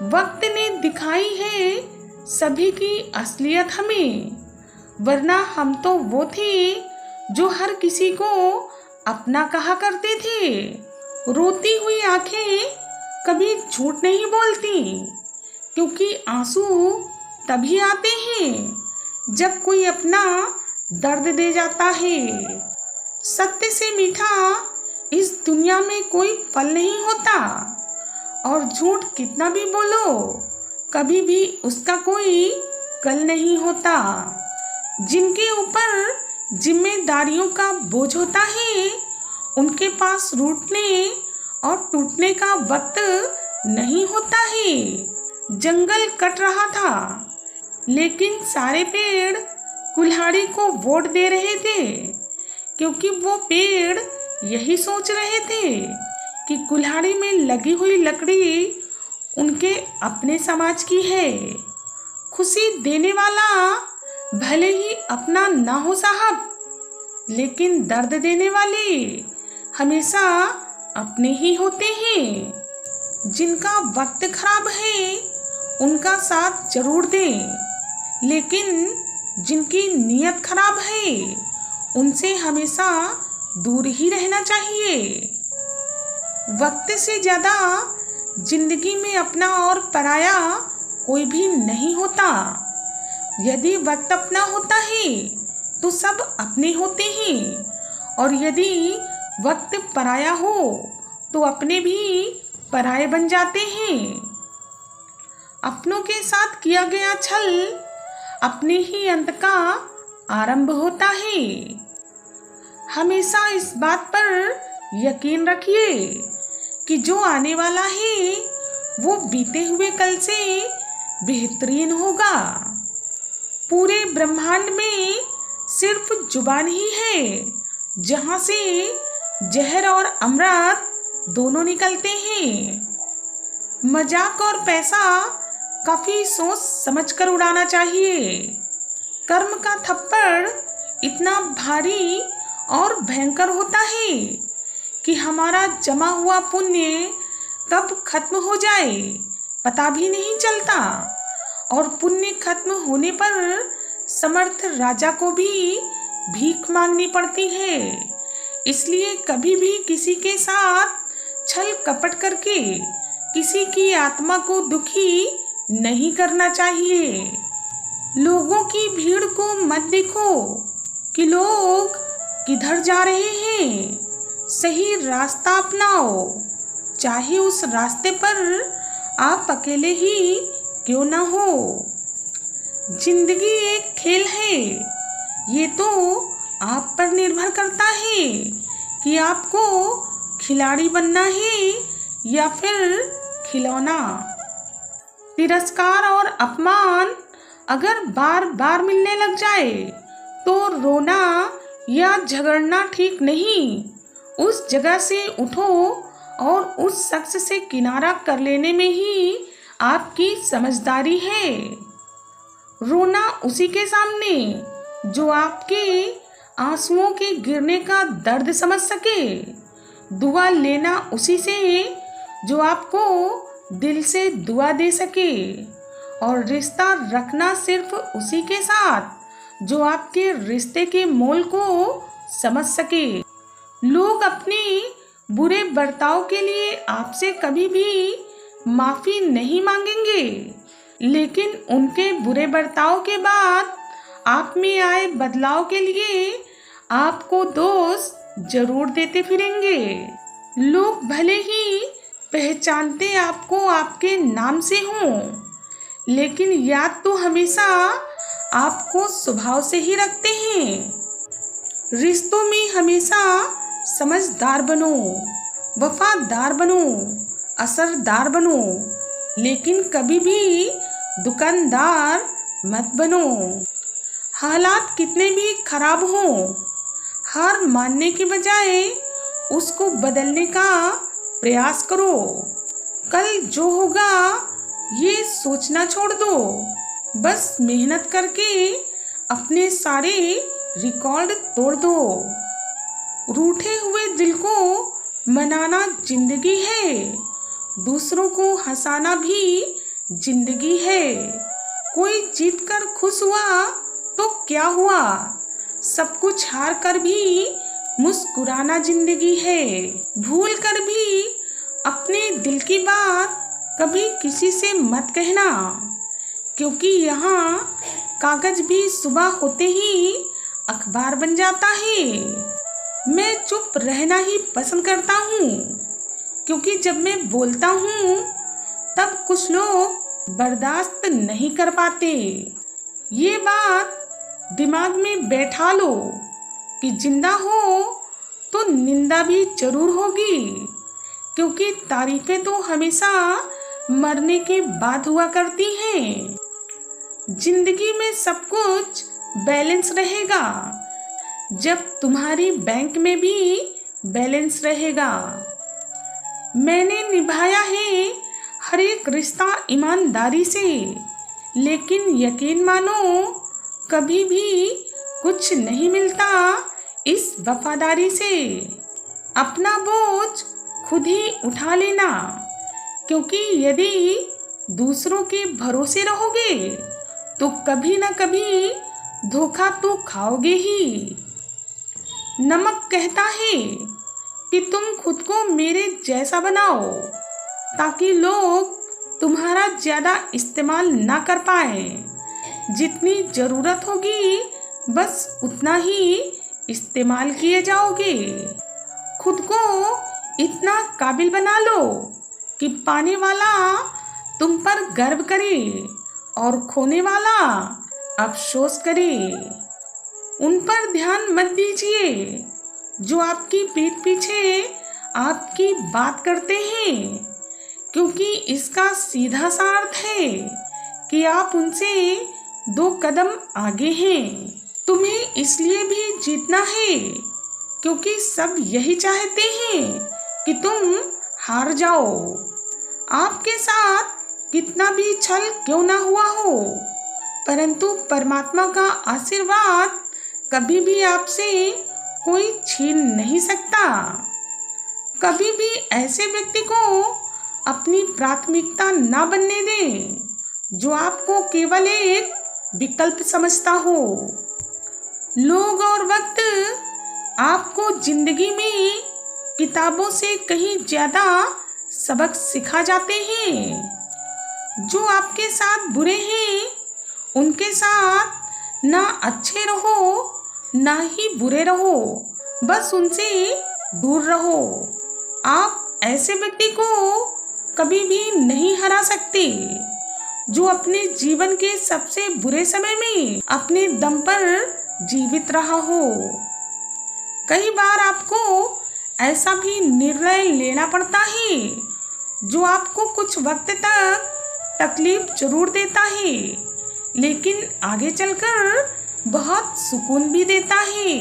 वक्त ने दिखाई है सभी की असलियत हमें, वरना हम तो वो थे जो हर किसी को अपना कहा करते थे। रोती हुई आंखें कभी झूठ नहीं बोलती, क्योंकि आंसू तभी आते हैं जब कोई अपना दर्द दे जाता है। सत्य से मीठा इस दुनिया में कोई फल नहीं होता, और झूठ कितना भी बोलो कभी भी उसका कोई कल नहीं होता। जिनके ऊपर जिम्मेदारियों का बोझ होता है उनके पास रूठने और टूटने का वक्त नहीं होता है। जंगल कट रहा था, लेकिन सारे पेड़ कुल्हाड़ी को वोट दे रहे थे, क्योंकि वो पेड़ यही सोच रहे थे कि कुल्हाड़ी में लगी हुई लकड़ी उनके अपने समाज की है। खुशी देने वाला भले ही अपना ना हो साहब, लेकिन दर्द देने वाले हमेशा अपने ही होते हैं। जिनका वक्त खराब है उनका साथ जरूर दें, लेकिन जिनकी नीयत खराब है उनसे हमेशा दूर ही रहना चाहिए। वक्त से ज्यादा जिंदगी में अपना और पराया कोई भी नहीं होता। यदि वक्त अपना होता है तो सब अपने होते हैं, और यदि वक्त पराया हो तो अपने भी पराये बन जाते हैं। अपनों के साथ किया गया छल अपने ही अंत का आरंभ होता है। हमेशा इस बात पर यकीन रखिए कि जो आने वाला है वो बीते हुए कल से बेहतरीन होगा। पूरे ब्रह्मांड में सिर्फ जुबान ही है जहां से जहर और अमृत दोनों निकलते हैं। मजाक और पैसा काफी सोच समझ कर उड़ाना चाहिए। कर्म का थप्पड़ इतना भारी और भयंकर होता है कि हमारा जमा हुआ पुण्य कब खत्म हो जाए पता भी नहीं चलता, और पुण्य खत्म होने पर समर्थ राजा को भी भीख मांगनी पड़ती है। इसलिए कभी भी किसी के साथ छल कपट करके किसी की आत्मा को दुखी नहीं करना चाहिए। लोगों की भीड़ को मत देखो कि लोग किधर जा रहे हैं। सही रास्ता अपनाओ, चाहे उस रास्ते पर आप अकेले ही क्यों ना हो। जिंदगी एक खेल है, ये तो आप पर निर्भर करता है कि आपको खिलाड़ी बनना है या फिर खिलौना। तिरस्कार और अपमान अगर बार बार मिलने लग जाए तो रोना या झगड़ना ठीक नहीं। उस जगह से उठो और उस शख्स से किनारा कर लेने में ही आपकी समझदारी है। रोना उसी के सामने जो आपके आंसुओं के गिरने का दर्द समझ सके। दुआ लेना उसी से जो आपको दिल से दुआ दे सके, और रिश्ता रखना सिर्फ उसी के साथ जो आपके रिश्ते के मोल को समझ सके। लोग अपने बुरे बर्ताव के लिए आपसे कभी भी माफी नहीं मांगेंगे, लेकिन उनके बुरे बर्ताव के बाद आप में आए बदलाव के लिए आपको दोष जरूर देते फिरेंगे। लोग भले ही पहचानते आपको आपके नाम से हों, लेकिन याद तो हमेशा आपको स्वभाव से ही रखते हैं। रिश्तों में हमेशा समझदार बनो, वफादार बनो, असरदार बनो, लेकिन कभी भी दुकानदार मत बनो। हालात कितने भी खराब हों, हार मानने के बजाय उसको बदलने का प्रयास करो। कल जो होगा ये सोचना छोड़ दो, बस मेहनत करके अपने सारे रिकॉर्ड तोड़ दो। रूठे हुए दिल को मनाना जिंदगी है, दूसरों को हंसाना भी जिंदगी है। कोई जीत कर खुश हुआ तो क्या हुआ, सब कुछ हार कर भी मुस्कुराना जिंदगी है। भूल कर भी अपने दिल की बात कभी किसी से मत कहना, क्योंकि यहाँ कागज भी सुबह होते ही अखबार बन जाता है। मैं चुप रहना ही पसंद करता हूँ, क्योंकि जब मैं बोलता हूँ तब कुछ लोग बर्दाश्त नहीं कर पाते। ये बात दिमाग में बैठा लो कि जिंदा हो तो निंदा भी जरूर होगी, क्योंकि तारीफें तो हमेशा मरने के बाद हुआ करती हैं। जिंदगी में सब कुछ बैलेंस रहेगा जब तुम्हारी बैंक में भी बैलेंस रहेगा। मैंने निभाया है हर एक रिश्ता ईमानदारी से, लेकिन यकीन मानो कभी भी कुछ नहीं मिलता इस वफादारी से। अपना बोझ खुद ही उठा लेना, क्योंकि यदि दूसरों के भरोसे रहोगे तो कभी ना कभी धोखा तो खाओगे ही। नमक कहता है कि तुम खुद को मेरे जैसा बनाओ, ताकि लोग तुम्हारा ज्यादा इस्तेमाल ना कर पाए। जितनी जरूरत होगी बस उतना ही इस्तेमाल किए जाओगे। खुद को इतना काबिल बना लो कि पाने वाला तुम पर गर्व करे और खोने वाला अफसोस करे। उन पर ध्यान मत दीजिए जो आपकी पीठ पीछे आपकी बात करते हैं, क्योंकि इसका सीधा सा अर्थ है कि आप उनसे 2 कदम आगे हैं। तुम्हें इसलिए भी जीतना है क्योंकि सब यही चाहते हैं कि तुम हार जाओ। आपके साथ कितना भी छल क्यों ना हुआ हो, परंतु परमात्मा का आशीर्वाद कभी भी आपसे कोई छीन नहीं सकता। कभी भी ऐसे व्यक्ति को अपनी प्राथमिकता ना बनने दें जो आपको केवल एक विकल्प समझता हो। लोग और वक्त आपको जिंदगी में किताबों से कहीं ज्यादा सबक सिखा जाते हैं। जो आपके साथ बुरे हैं उनके साथ ना अच्छे रहो ना ही बुरे रहो, बस उनसे दूर रहो। आप ऐसे व्यक्ति को कभी भी नहीं हरा सकते जो अपने जीवन के सबसे बुरे समय में अपने दम पर जीवित रहा हो। कई बार आपको ऐसा भी निर्णय लेना पड़ता है जो आपको कुछ वक्त तक तकलीफ जरूर देता है, लेकिन आगे चलकर बहुत सुकून भी देता है।